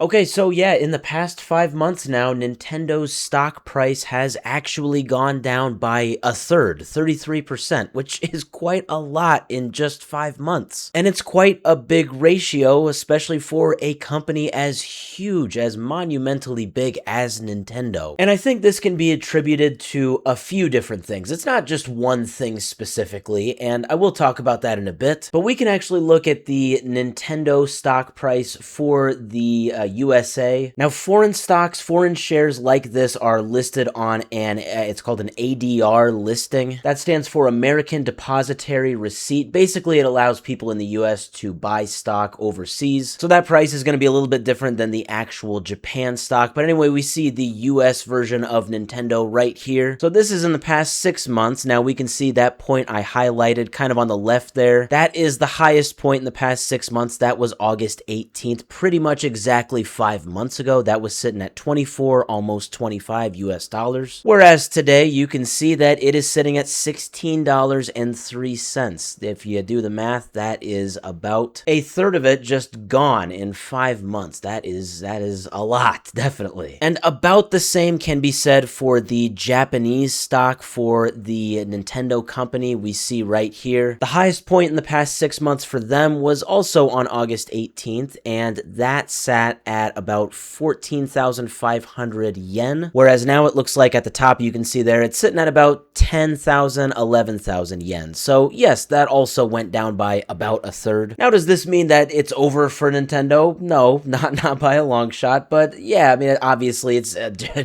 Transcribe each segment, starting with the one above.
Okay, so yeah, in the past 5 months now, Nintendo's stock price has actually gone down by a third, 33%, which is quite a lot in just 5 months. And it's quite a big ratio, especially for a company as huge, as monumentally big as Nintendo. And I think this can be attributed to a few different things. It's not just one thing specifically, and I will talk about that in a bit, but we can actually look at the Nintendo stock price for the USA. Now, foreign stocks, foreign shares like this are listed on it's called an ADR listing. That stands for American Depositary Receipt. Basically, it allows people in the US to buy stock overseas. So that price is going to be a little bit different than the actual Japan stock. But anyway, we see the US version of Nintendo right here. So this is in the past 6 months. Now we can see that point I highlighted kind of on the left there. That is the highest point in the past 6 months. That was August 18th, pretty much exactly 5 months ago. That was sitting at 24, almost 25 US dollars. Whereas today you can see that it is sitting at $16.03. If you do the math, that is about a third of it just gone in 5 months. That is a lot, definitely. And about the same can be said for the Japanese stock for the Nintendo company we see right here. The highest point in the past 6 months for them was also on August 18th, and that sat at about 14,500 yen, whereas now it looks like at the top you can see there it's sitting at about 10,000, 11,000 yen. So yes, that also went down by about a third. Now, does this mean that it's over for Nintendo? No, not by a long shot, but yeah, I mean, obviously it's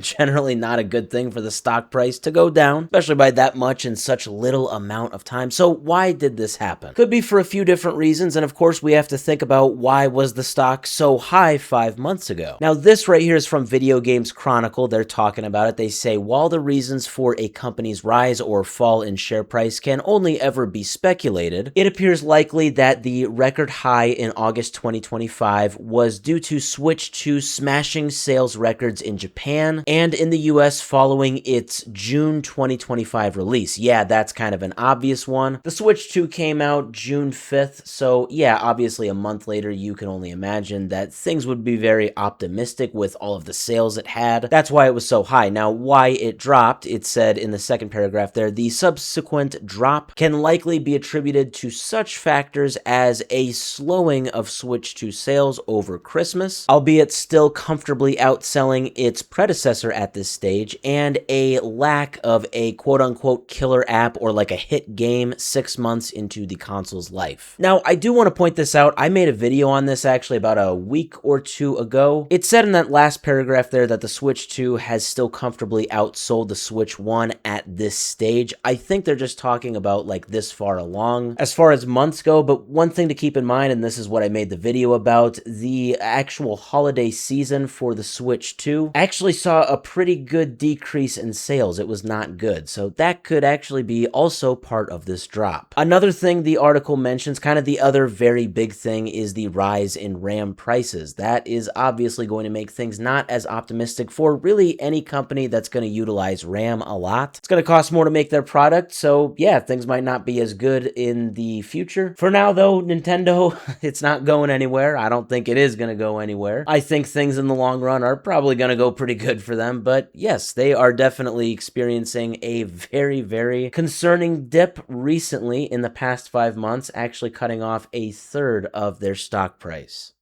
generally not a good thing for the stock price to go down, especially by that much in such little amount of time. So why did this happen? Could be for a few different reasons, and of course we have to think about why was the stock so high 5 months ago. Now, this right here is from Video Games Chronicle. They're talking about it. They say, while the reasons for a company's rise or fall in share price can only ever be speculated, it appears likely that the record high in August 2025 was due to Switch 2 smashing sales records in Japan and in the US following its June 2025 release. Yeah, that's kind of an obvious one. The Switch 2 came out June 5th, so yeah, obviously a month later you can only imagine that things would be very optimistic with all of the sales it had. That's why it was so high. Now, why it dropped, it said in the second paragraph there, the subsequent drop can likely be attributed to such factors as a slowing of Switch 2 sales over Christmas, albeit still comfortably outselling its predecessor at this stage, and a lack of a quote-unquote killer app or like a hit game 6 months into the console's life. Now, I do want to point this out. I made a video on this actually about a week or two ago. It said in that last paragraph there that the Switch 2 has still comfortably outsold the Switch 1 at this stage. I think they're just talking about like this far along as far as months go, but one thing to keep in mind, and this is what I made the video about, the actual holiday season for the Switch 2 actually saw a pretty good decrease in sales. It was not good, so that could actually be also part of this drop. Another thing the article mentions, kind of the other very big thing, is the rise in RAM prices. That is obviously going to make things not as optimistic for really any company that's going to utilize RAM a lot. It's going to cost more to make their product, so yeah, things might not be as good in the future. For now though, Nintendo, it's not going anywhere. I don't think it is going to go anywhere. I think things in the long run are probably going to go pretty good for them, but yes, they are definitely experiencing a very, very concerning dip recently in the past 5 months, actually cutting off a third of their stock price.